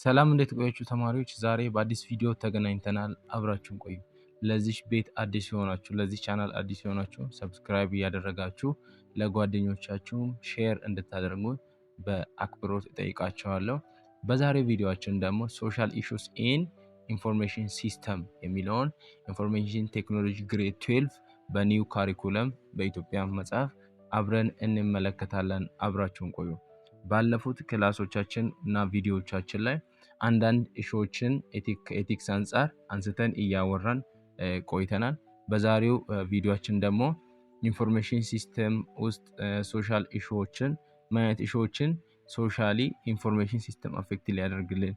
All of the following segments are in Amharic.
ሰላም እንዴት ቆያችሁ ተማሪዎች? ዛሬ በአዲስ ቪዲዮ ተገናኝተናል። አብራችሁን ቆዩ። ለዚህ ቤት አዲስ የሆናችሁ ለዚህ ቻናል አዲስ የሆናችሁ ሰብስክራይብ እያደረጋችሁ ለጓደኞቻችሁም ሼር እንድታደርጉ በአክብሮት እጠይቃችኋለሁ። በዛሬው ቪዲዮአችን ደግሞ ሶሻል ኢሹስ ኢን ኢንፎርሜሽን ሲስተም የሚለውን ኢንፎርሜሽን ቴክኖሎጂ ግሬድ 12 በኒው ካሪኩለም በኢትዮጵያ መጽሐፍ አብረን እንመለከታለን። አብራችሁን ቆዩ። ባለፉት ክላሶቻችን እና ቪዲዮዎቻችን ላይ አንዳንድ ኢሹዎችን ከኤቲክስ አንጻር አንስተን እያወራን ቆይተናል። በዛሬው ቪዲዮአችን ደግሞ ኢንፎርሜሽን ሲስተም ውስጥ ሶሻል ኢሹዎችን ማየት ኢሹዎችን ሶሻሊ ኢንፎርሜሽን ሲስተም አፌክት ሊያደርግልን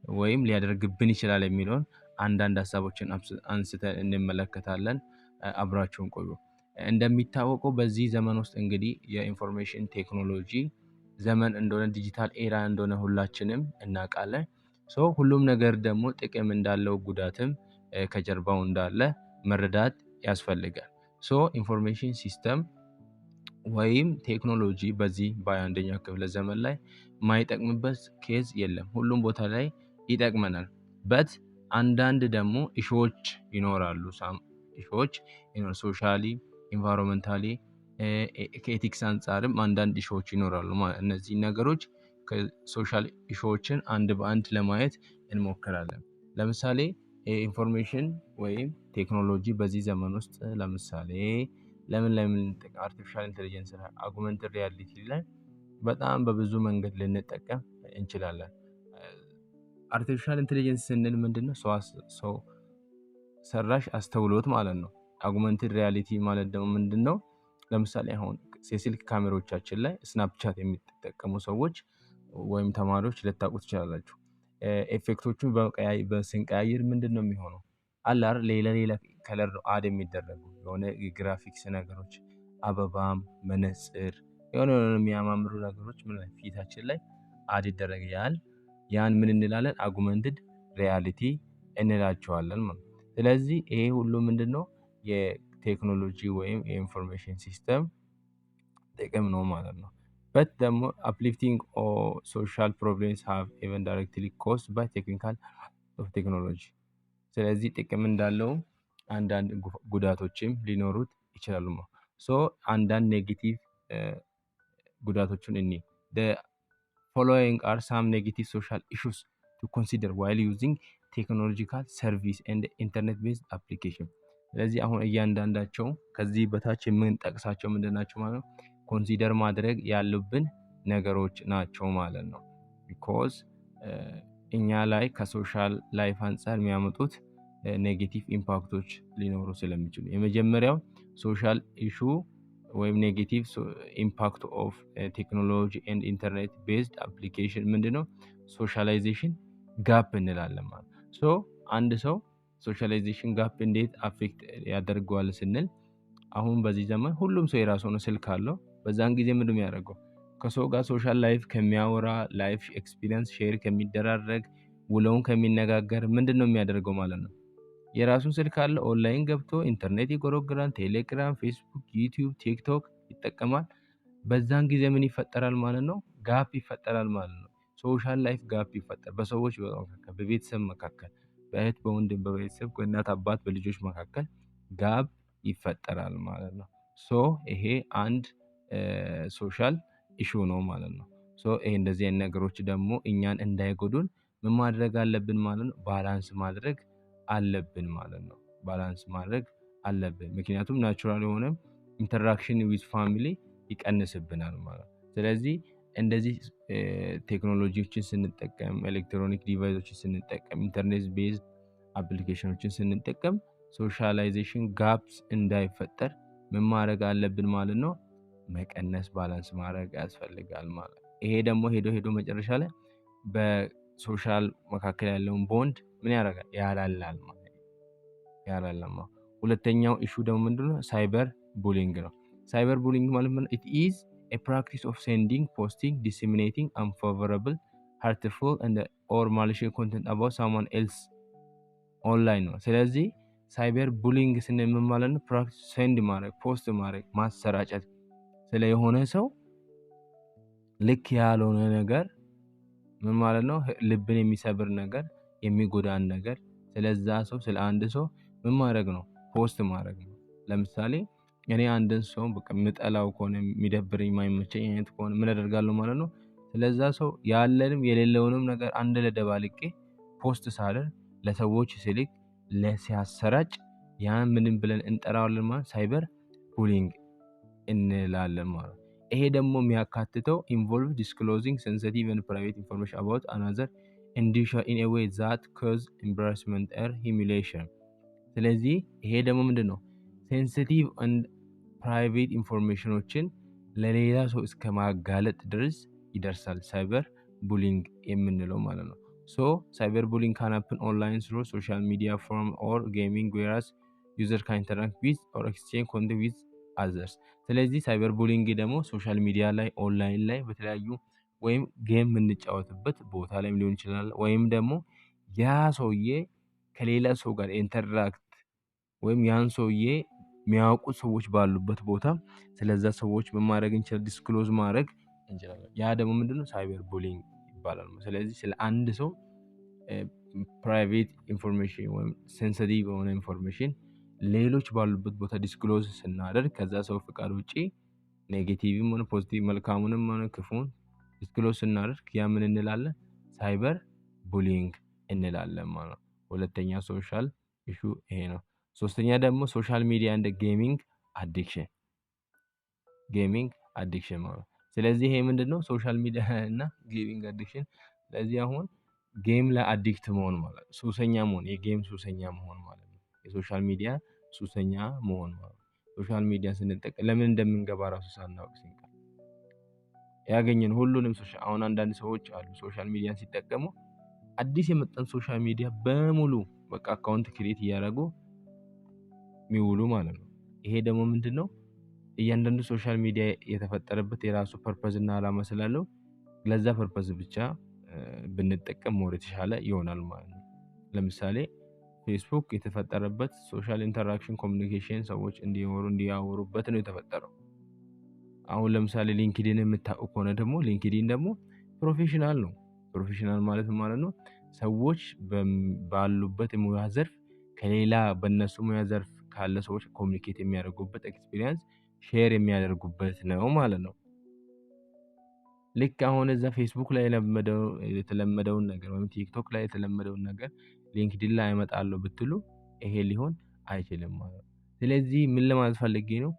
ወይም ሊያደርግብን ይችላል የሚለውን አንዳንድ ሀሳቦችን አንስተን እንመለከታለን። አብራችሁን ቆዩ። እንደሚታወቀው በዚህ ዘመን ውስጥ እንግዲህ የኢንፎርሜሽን ቴክኖሎጂ ዘመን እንደሆነ ዲጂታል ኤራ እንደሆነ ሁላችንም እናውቃለን። ሁሉም ነገር ደግሞ ጥቅም እንዳለው ጉዳትም ከጀርባው እንዳለ መረዳት ያስፈልጋል። ኢንፎርሜሽን ሲስተም ወይም ቴክኖሎጂ በዚህ በ21ኛ ክፍለ ዘመን ላይ ማይጠቅምበት ኬዝ የለም። ሁሉም ቦታ ላይ ይጠቅመናል። አንዳንድ ደግሞ ኢሹዎች ይኖራሉ። ኢሹዎች ሶሻሊ ኢንቫይሮንመንታሊ ከኤቲክስ አንጻርም አንዳንድ ኢሹዎች ይኖራሉ። እነዚህ ነገሮች ከሶሻል ኢሹዎችን አንድ በአንድ ለማየት እንሞክራለን። ለምሳሌ ኢንፎርሜሽን ወይም ቴክኖሎጂ በዚህ ዘመን ውስጥ ለምሳሌ ለምን አርቲፊሻል ኢንተለጀንስ ላይ አጉመንትድ ሪያሊቲ ላይ በጣም በብዙ መንገድ ልንጠቀም እንችላለን። አርቲፊሻል ኢንተለጀንስ ስንል ምንድነው? ሰው ሰራሽ አስተውሎት ማለት ነው። አጉመንትድ ሪያሊቲ ማለት ደግሞ ምንድነው? ለምሳሌ አሁን የስልክ ካሜራዎቻችን ላይ ስናፕቻት የሚጠቀሙ ሰዎች ወይም ተማሪዎች ልታውቁት ትችላላችሁ። ኤፌክቶቹን በስንቀያይር ምንድነው የሚሆነው? አላር ሌላ ከለር ነው አድ የሚደረጉ የሆነ የግራፊክስ ነገሮች አበባም መነጽር የሆነ የሚያማምሩ ነገሮች ፊታችን ላይ አድ ይደረጋል። ያን ምን እንላለን? አጉመንትድ ሪያሊቲ እንላቸዋለን ማለት። ስለዚህ ይሄ ሁሉ ምንድነው የቴክኖሎጂ ወይም የኢንፎርሜሽን ሲስተም ጥቅም ነው ማለት ነው። ደግሞ uplifting or social problems have even directly caused by technical of technology። ስለዚህ ጥቅም እንዳለው አንዳንድ ጉዳቶችም ሊኖሩት ይችላሉ። አንዳንድ ኔጌቲቭ ጉዳቶችን the following are some negative social issues to consider while using technological service and internet based application። ስለዚህ አሁን እያንዳንዳቸው ከዚህ በታች የምንጠቅሳቸው ምንድናቸው ማለት ነው? ኮንሲደር ማድረግ ያሉብን ነገሮች ናቸው ማለት ነው። ቢኮዝ እኛ ላይ ከሶሻል ላይፍ አንጻር የሚያመጡት ኔጌቲቭ ኢምፓክቶች ሊኖሩ ስለሚችሉ የመጀመሪያው ሶሻል ኢሹ ወይም ኔጌቲቭ ኢምፓክት ኦፍ ቴክኖሎጂ ኤንድ ኢንተርኔት ቤዝድ አፕሊኬሽን ምንድነው? ሶሻላይዜሽን ጋፕ እንላለን ማለት ነው። አንድ ሰው ሶሻላይዜሽን ጋፕ እንዴት አፌክት ያደርገዋል ስንል አሁን በዚህ ዘመን ሁሉም ሰው የራሱ ሆነ ስልክ አለው። በዛን ጊዜ ምንድነው የሚያደርገው? ከሰው ጋር ሶሻል ላይፍ ከሚያወራ ላይፍ ኤክስፒሪየንስ ሼር ከሚደራረግ ውለውን ከሚነጋገር ምንድነው የሚያደርገው ማለት ነው? የራሱን ስልክ አለ። ኦንላይን ገብቶ ኢንተርኔት ይጎረግራል። ቴሌግራም፣ ፌስቡክ፣ ዩቲዩብ፣ ቲክቶክ ይጠቀማል። በዛን ጊዜ ምን ይፈጠራል ማለት ነው? ጋፕ ይፈጠራል ማለት ነው። ሶሻል ላይፍ ጋፕ ይፈጠራል። በሰዎች መካከል፣ በቤተሰብ መካከል፣ በእህት በወንድም በቤተሰብ በእናት አባት በልጆች መካከል ጋፕ ይፈጠራል ማለት ነው። ይሄ አንድ ሶሻል ኢሹ ነው ማለት ነው። ይሄ እንደዚህ አይነት ነገሮች ደግሞ እኛን እንዳይጎዱን ምን ማድረግ አለብን ማለት ነው? ባላንስ ማድረግ አለብን ማለት ነው። ባላንስ ማድረግ አለብን። ምክንያቱም ናቹራል የሆነ ኢንተራክሽን ዊዝ ፋሚሊ ይቀንስብናል ማለት ነው። ስለዚህ እንደዚህ ቴክኖሎጂዎችን ስንጠቀም ኤሌክትሮኒክ ዲቫይሶችን ስንጠቀም ኢንተርኔት ቤዝድ አፕሊኬሽኖችን ስንጠቀም ሶሻላይዜሽን ጋፕስ እንዳይፈጠር ምን ማድረግ አለብን ማለት ነው? መቀነስ ባላንስ ማድረግ ያስፈልጋል ማለት ነው። ይሄ ደግሞ ሄዶ መጨረሻ ላይ በሶሻል መካከል ያለውን ቦንድ ምን ያደርጋል? ያላላል ማለት ነው። ያላላማ ሁለተኛው ኢሹ ደግሞ ምንድነው? ሳይበር ቡሊንግ ነው። ሳይበር ቡሊንግ ማለት ምን? it is a practice of sending, posting, disseminating unfavorable, hurtful and or malicious content about someone else online ነው። ስለዚህ ሳይበር ቡሊንግ ስንል ምን ማለት ነው? ፕራክቲስ ሴንድ ማድረግ፣ ፖስት ማድረግ፣ ማሰራጨት ስለ የሆነ ሰው ልክ ያልሆነ ነገር ምን ማለት ነው? ልብን የሚሰብር ነገር፣ የሚጎዳን ነገር ስለዛ ሰው ስለ አንድ ሰው ምን ማድረግ ነው? ፖስት ማድረግ ነው። ለምሳሌ እኔ አንድን ሰው በቃ የምጠላው ከሆነ የሚደብረኝ የማይመቸኝ አይነት ከሆነ ምን አደርጋለሁ ማለት ነው? ስለዛ ሰው ያለንም የሌለውንም ነገር አንድ ላይ ደባልቄ ፖስት ሳደርግ ለሰዎች ስልክ ሲያሰራጭ ያን ምንም ብለን እንጠራዋለን ማለት ሳይበር ቡሊንግ እንላለን ማለት ነው። ይሄ ደግሞ የሚያካትተው ኢንቮልቭ ዲስክሎዚንግ ሴንሲቲቭ ኤንድ ፕራይቬት ኢንፎርሜሽን አባውት አናዘር ኢንዲቪዥዋል ኢን ኤ ዌይ ዛት ኮዝ ኤምባራስመንት ኦር ሂዩሚሊዬሽን። ስለዚህ ይሄ ደግሞ ምንድን ነው? ሴንሲቲቭ ኤንድ ፕራይቬት ኢንፎርሜሽኖችን ለሌላ ሰው እስከ ማጋለጥ ድረስ ይደርሳል ሳይበር ቡሊንግ የምንለው ማለት ነው። ሶ ሳይበር ቡሊንግ ካን ሃፕን ኦንላይን ስሩ ሶሻል ሚዲያ ፎረም ኦር ጌሚንግ ዌራስ ዩዘር ካን ኢንተራክት ዊዝ ኦር ኤክስቼንጅ ኮንቴንት ዊዝ አዘርስ። ስለዚህ ሳይበር ቡሊንግ ደግሞ ሶሻል ሚዲያ ላይ ኦንላይን ላይ በተለያዩ ወይም ጌም የምንጫወትበት ቦታ ላይ ሊሆን ይችላል። ወይም ደግሞ ያ ሰውዬ ከሌላ ሰው ጋር ኢንተራክት ወይም ያን ሰውዬ የሚያውቁ ሰዎች ባሉበት ቦታ ስለዛ ሰዎች በማድረግ እንችላለን፣ ዲስክሎዝ ማድረግ እንችላለን። ያ ደግሞ ምንድነው? ሳይበር ቡሊንግ ይባላል። ስለዚህ ስለ አንድ ሰው ፕራይቬት ኢንፎርሜሽን ወይም ሴንሲቲቭ የሆነ ኢንፎርሜሽን ሌሎች ባሉበት ቦታ ዲስክሎዝ ስናደርግ ከዛ ሰው ፍቃድ ውጪ ኔጌቲቭም ሆነ ፖዚቲቭ መልካሙንም ሆነ ክፉን ዲስክሎዝ ስናደርግ ያ ምን እንላለን? ሳይበር ቡሊንግ እንላለን ማለት ነው። ሁለተኛ ሶሻል ኢሹ ይሄ ነው። ሶስተኛ ደግሞ ሶሻል ሚዲያ እንደ ጌሚንግ አዲክሽን ማለት ነው። ስለዚህ ይሄ ምንድነው? ሶሻል ሚዲያ እና ጌሚንግ አዲክሽን። ስለዚህ አሁን ጌም ላይ አዲክት መሆን ማለት ነው። ሱሰኛ መሆን፣ የጌም ሱሰኛ መሆን ማለት ነው። የሶሻል ሚዲያ ሱሰኛ መሆን ማለት ነው። ሶሻል ሚዲያ ስንጠቀም ለምን እንደምንገባ ራሱ ሳናውቅ ስንቀር ያገኘን ሁሉንም አሁን አንዳንድ ሰዎች አሉ ሶሻል ሚዲያን ሲጠቀሙ አዲስ የመጣን ሶሻል ሚዲያ በሙሉ በቃ አካውንት ክሬት እያደረጉ የሚውሉ ማለት ነው። ይሄ ደግሞ ምንድነው? እያንዳንዱ ሶሻል ሚዲያ የተፈጠረበት የራሱ ፐርፐዝ እና ዓላማ ስላለው ለዛ ፐርፐዝ ብቻ ብንጠቀም ሞር የተሻለ ይሆናል ማለት ነው። ለምሳሌ ፌስቡክ የተፈጠረበት ሶሻል ኢንተራክሽን ኮሚኒኬሽን ሰዎች እንዲያወሩበት ነው የተፈጠረው። አሁን ለምሳሌ ሊንክዲን የምታውቁ ከሆነ ደግሞ ሊንክዲን ደግሞ ፕሮፌሽናል ነው። ፕሮፌሽናል ማለት ነው ሰዎች ባሉበት የሙያ ዘርፍ ከሌላ በእነሱ ሙያ ዘርፍ ካለ ሰዎች ኮሚኒኬት የሚያደርጉበት ኤክስፒሪየንስ ሼር የሚያደርጉበት ነው ማለት ነው። ልክ አሁን እዛ ፌስቡክ ላይ የተለመደውን ነገር ወይም ቲክቶክ ላይ የተለመደውን ነገር ሊንክዲን ላይ አመጣለሁ ብትሉ ይሄ ሊሆን አይችልም ማለት ነው። ስለዚህ ምን ለማለት ፈልጌ ነው?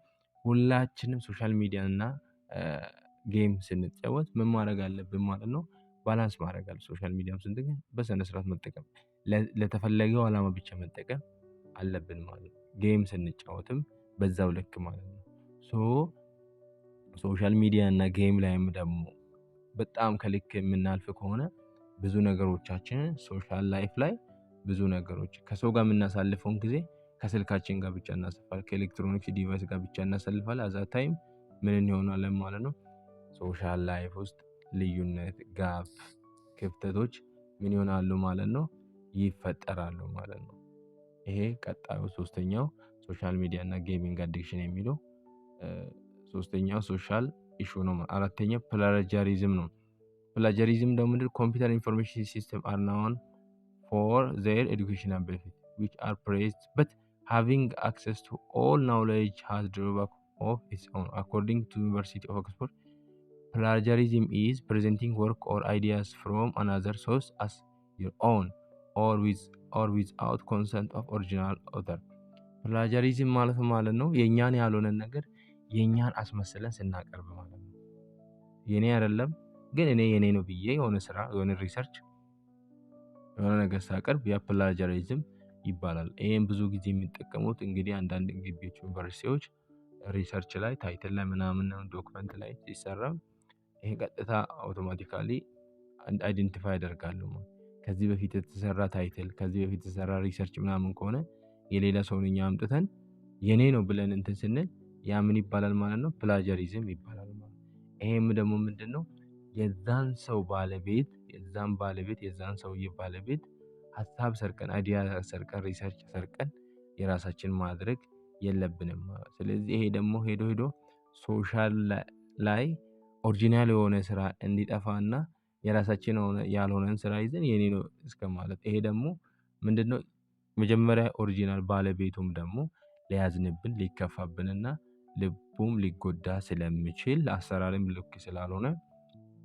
ሁላችንም ሶሻል ሚዲያ እና ጌም ስንጫወት ምን ማድረግ አለብን ማለት ነው? ባላንስ ማድረግ አለ። ሶሻል ሚዲያም ስንጠቀም በስነ ስርዓት መጠቀም፣ ለተፈለገው ዓላማ ብቻ መጠቀም አለብን ማለት ነው። ጌም ስንጫወትም በዛው ልክ ማለት ነው። ሶሻል ሚዲያ እና ጌም ላይም ደግሞ በጣም ከልክ የምናልፍ ከሆነ ብዙ ነገሮቻችንን ሶሻል ላይፍ ላይ ብዙ ነገሮች ከሰው ጋር የምናሳልፈውን ጊዜ ከስልካችን ጋር ብቻ እናሳልፋለን፣ ከኤሌክትሮኒክስ ዲቫይስ ጋር ብቻ እናሳልፋለን። አዛ ታይም ምን እንሆናለን ማለት ነው? ሶሻል ላይፍ ውስጥ ልዩነት፣ ጋፕ፣ ክፍተቶች ምን ይሆናሉ ማለት ነው? ይፈጠራሉ ማለት ነው። ይሄ ቀጣዩ ሶስተኛው ሶሻል ሚዲያ እና ጌሚንግ አዲክሽን የሚለው ሶስተኛው ሶሻል ኢሹ ነው። አራተኛው ፕላጃሪዝም ነው። ፕላጃሪዝም ደግሞ ምንድን ኮምፒውተር ኢንፎርሜሽን ሲስተም አር ናውን ፎር ዜር ኤዱኬሽናል ቤኔፊት which are praised but having access to all knowledge has drawback of its own. According to University of Oxford, plagiarism is presenting work or ideas from another source as your own or without consent of original author. ፕላጃሪዝም ማለት ነው የኛን ያልሆነን ነገር የኛን አስመስለን ስናቀርብ ማለት ነው። የኔ አይደለም ግን የኔ ነው ብዬ የሆነ ስራ የሆነ ሪሰርች የሆነ ነገር ሳቀርብ ያ ፕላጃሪዝም ይባላል። ይሄን ብዙ ጊዜ የሚጠቀሙት እንግዲህ አንዳንድ ግቢዎች ዩኒቨርሲቲዎች ሪሰርች ላይ ታይትል ላይ ምናምን ዶክመንት ላይ ሲሰራ ይሄ ቀጥታ አውቶማቲካሊ አይደንቲፋይ ያደርጋሉ። ከዚህ በፊት የተሰራ ታይትል ከዚህ በፊት የተሰራ ሪሰርች ምናምን ከሆነ የሌላ ሰውን እኛ አምጥተን የኔ ነው ብለን እንትን ስንል ያ ምን ይባላል ማለት ነው? ፕላጃሪዝም ይባላል ማለት ነው። ይሄም ደግሞ ምንድነው? የዛን ሰው ባለቤት የዛን ሰውዬ ባለቤት ሀሳብ ሰርቀን አይዲያ ሰርቀን ሪሰርች ሰርቀን የራሳችን ማድረግ የለብንም። ስለዚህ ይሄ ደግሞ ሄዶ ሶሻል ላይ ኦሪጂናል የሆነ ስራ እንዲጠፋና የራሳችን ያልሆነን ስራ ይዘን የኔ ነው እስከ ማለት። ይሄ ደግሞ ምንድነው መጀመሪያ ኦሪጂናል ባለቤቱም ደግሞ ሊያዝንብን ሊከፋብንና ልቡም ሊጎዳ ስለሚችል አሰራርም ልክ ስላልሆነ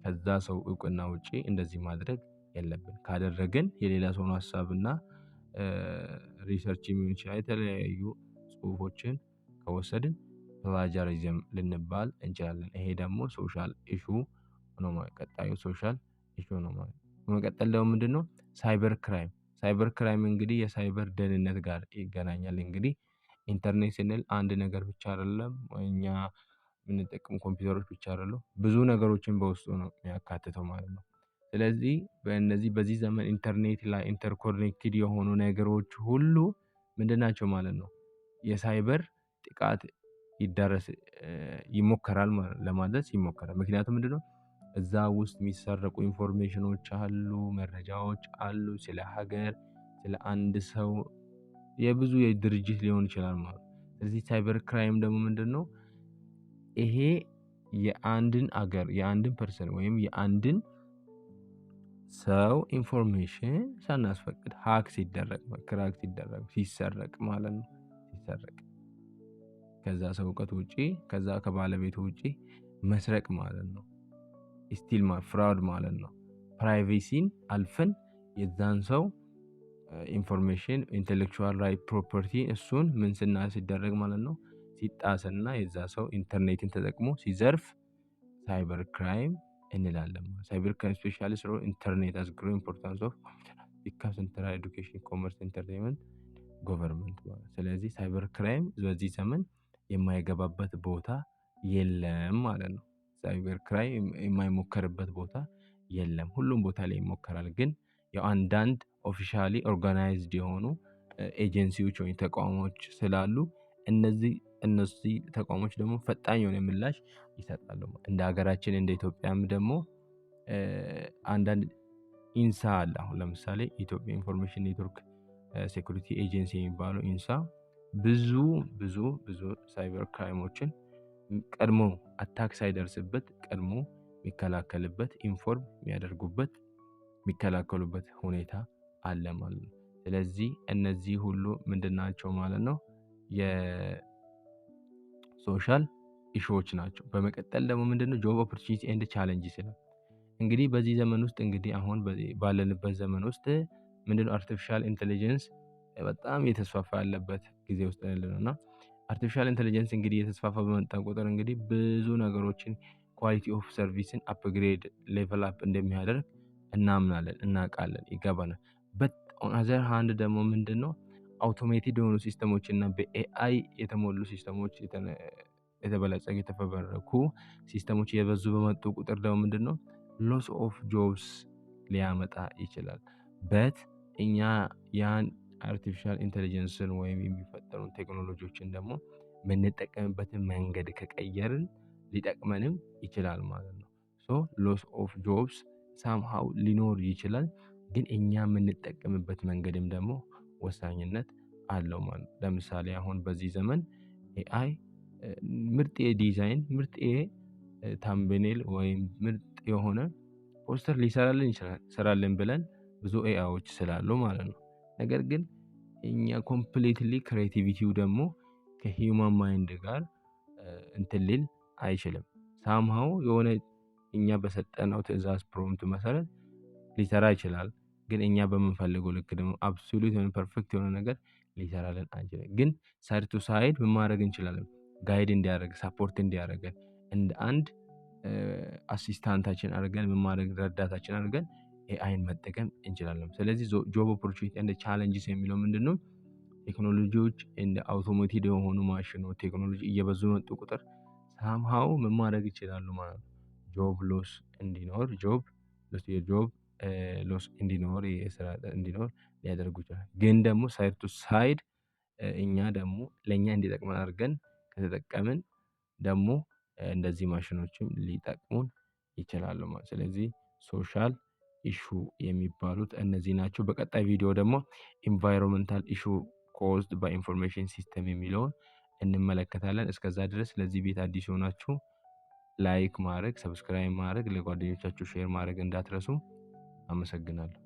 ከዛ ሰው እውቅና ውጪ እንደዚህ ማድረግ የለብን። ካደረግን የሌላ ሰውን ሀሳብና ሪሰርች ሊሆን ይችላል የተለያዩ ጽሁፎችን ከወሰድን ፕላጃሪዝም ልንባል እንችላለን። ይሄ ደግሞ ሶሻል ኢሹ ነው ማለት ቀጣዩ ሶሻል ኢሹ ነው ማለት። በመቀጠል ደግሞ ምንድነው ሳይበር ክራይም። ሳይበር ክራይም እንግዲህ የሳይበር ደህንነት ጋር ይገናኛል። እንግዲህ ኢንተርኔት ስንል አንድ ነገር ብቻ አይደለም፣ እኛ የምንጠቀሙ ኮምፒውተሮች ብቻ አይደሉም፣ ብዙ ነገሮችን በውስጡ ነው የሚያካትተው ማለት ነው። ስለዚህ በዚህ ዘመን ኢንተርኔት ላይ ኢንተርኮኔክትድ የሆኑ ነገሮች ሁሉ ምንድናቸው ማለት ነው የሳይበር ጥቃት ይሞከራል ለማድረስ ይሞከራል። ምክንያቱም ምንድነው እዛ ውስጥ የሚሰረቁ ኢንፎርሜሽኖች አሉ፣ መረጃዎች አሉ፣ ስለ ሀገር፣ ስለ አንድ ሰው፣ የብዙ የድርጅት ሊሆን ይችላል ማለት ነው። ስለዚህ ሳይበር ክራይም ደግሞ ምንድነው ይሄ የአንድን አገር የአንድን ፐርሰን ወይም የአንድን ሰው ኢንፎርሜሽን ሳናስፈቅድ ሀክ ሲደረግ ክራክ ሲደረግ ሲሰረቅ ማለት ነው። ሲሰረቅ ከዛ ሰው እውቀት ውጪ ከዛ ከባለቤቱ ውጪ መስረቅ ማለት ነው። ስቲል ፍራውድ ማለት ነው። ፕራይቬሲን አልፈን የዛን ሰው ኢንፎርሜሽን ኢንቴሌክቹዋል ራይት ፕሮፐርቲ እሱን ምን ሲደረግ ማለት ነው ሲጣስና የዛ ሰው ኢንተርኔትን ተጠቅሞ ሲዘርፍ ሳይበር ክራይም እንላለን። ሳይበር ክራይም ስፔሻሊ ስለ ኢንተርኔት አስ ግሮ ኢምፖርታንስ ኦፍ ቢካም ሴንትራል ኤዱኬሽን ኮመርስ ኢንተርቴይንመንት ጎቨርንመንት ማለት። ስለዚህ ሳይበር ክራይም በዚህ ዘመን የማይገባበት ቦታ የለም ማለት ነው። ሳይበር ክራይም የማይሞከርበት ቦታ የለም። ሁሉም ቦታ ላይ ይሞከራል። ግን ያው አንዳንድ ኦፊሻሊ ኦርጋናይዝድ የሆኑ ኤጀንሲዎች ወይም ተቋሞች ስላሉ እነዚህ ተቋሞች ደግሞ ፈጣን የሆነ ምላሽ ይሰጣሉ። እንደ ሀገራችን እንደ ኢትዮጵያም ደግሞ አንዳንድ ኢንሳ አለ። አሁን ለምሳሌ ኢትዮጵያ ኢንፎርሜሽን ኔትወርክ ሴኩሪቲ ኤጀንሲ የሚባለው ኢንሳ ብዙ ሳይበር ክራይሞችን ቀድሞ አታክ ሳይደርስበት ቀድሞ የሚከላከልበት ኢንፎርም የሚያደርጉበት የሚከላከሉበት ሁኔታ አለ ማለት ነው። ስለዚህ እነዚህ ሁሉ ምንድናቸው ማለት ነው የሶሻል ኢሹዎች ናቸው። በመቀጠል ደግሞ ምንድነው ጆብ ኦፖርቹኒቲ ኤንድ ቻሌንጅስ ይላል። እንግዲህ በዚህ ዘመን ውስጥ እንግዲህ አሁን ባለንበት ዘመን ውስጥ ምንድነው አርቲፊሻል ኢንተለጀንስ በጣም እየተስፋፋ ያለበት ጊዜ ውስጥ ያለነው እና አርቲፊሻል ኢንተለጀንስ እንግዲህ እየተስፋፋ በመጣ ቁጥር እንግዲህ ብዙ ነገሮችን ኳሊቲ ኦፍ ሰርቪስን አፕግሬድ ሌቨል አፕ እንደሚያደርግ እናምናለን፣ እናውቃለን፣ ይገባናል። በት ኦን አዘር ሃንድ ደግሞ ምንድነው አውቶሜትድ የሆኑ ሲስተሞች እና በኤአይ የተሞሉ ሲስተሞች የተበለጸጉ የተፈበረኩ ሲስተሞች የበዙ በመጡ ቁጥር ደግሞ ምንድነው ሎስ ኦፍ ጆብስ ሊያመጣ ይችላል። በት እኛ ያን አርቲፊሻል ኢንተለጀንስን ወይም የሚፈጠሩ ቴክኖሎጂዎችን ደግሞ የምንጠቀምበትን መንገድ ከቀየርን ሊጠቅመንም ይችላል ማለት ነው። ሶ ሎስ ኦፍ ጆብስ ሳምሃው ሊኖር ይችላል፣ ግን እኛ የምንጠቀምበት መንገድም ደግሞ ወሳኝነት አለው ማለት ነው። ለምሳሌ አሁን በዚህ ዘመን ኤአይ ምርጥ የዲዛይን ምርጥ ታምብኔል ወይም ምርጥ የሆነ ፖስተር ሊሰራልን ይችላል፣ ሰራልን ብለን ብዙ ኤአይዎች ስላሉ ማለት ነው። ነገር ግን እኛ ኮምፕሊትሊ ክሬቲቪቲው ደግሞ ከሂውማን ማይንድ ጋር እንትን ሊል አይችልም። ሳምሃው የሆነ እኛ በሰጠነው ትዕዛዝ ፕሮምፕት መሰረት ሊሰራ ይችላል፣ ግን እኛ በምንፈልገው ልክ ደግሞ አብሶሉት የሆነ ፐርፌክት የሆነ ነገር ሊሰራልን አንችልም። ግን ሳይድ ቱ ሳይድ ምን ማድረግ እንችላለን? ጋይድ እንዲያደርግ ሳፖርት እንዲያደርገን እንደ አንድ አሲስታንታችን አድርገን ምን ማድረግ ረዳታችን አድርገን ኤአይን መጠቀም እንችላለን። ስለዚህ ጆብ ኦፖርቹኒቲ እንደ ቻሌንጅስ የሚለው ምንድነው ቴክኖሎጂዎች እንደ አውቶሜትድ የሆኑ ማሽኖች ቴክኖሎጂ እየበዙ መጡ ቁጥር ሳምሃው ምን ማድረግ ይችላሉ ማለት ነው ጆብ ሎስ እንዲኖር የጆብ ሎስ እንዲኖር የስራ እንዲኖር ሊያደርጉ ይችላል። ግን ደግሞ ሳይድ ቱ ሳይድ እኛ ደግሞ ለእኛ እንዲጠቅመን አድርገን ከተጠቀምን ደግሞ እንደዚህ ማሽኖችም ሊጠቅሙን ይችላሉ ማለት። ስለዚህ ሶሻል ኢሹ የሚባሉት እነዚህ ናቸው። በቀጣይ ቪዲዮ ደግሞ ኢንቫይሮንመንታል ኢሹ ኮዝድ ባይ ኢንፎርሜሽን ሲስተም የሚለውን እንመለከታለን። እስከዛ ድረስ ለዚህ ቤት አዲስ የሆናችሁ ላይክ ማድረግ፣ ሰብስክራይብ ማድረግ፣ ለጓደኞቻችሁ ሼር ማድረግ እንዳትረሱ። አመሰግናለሁ።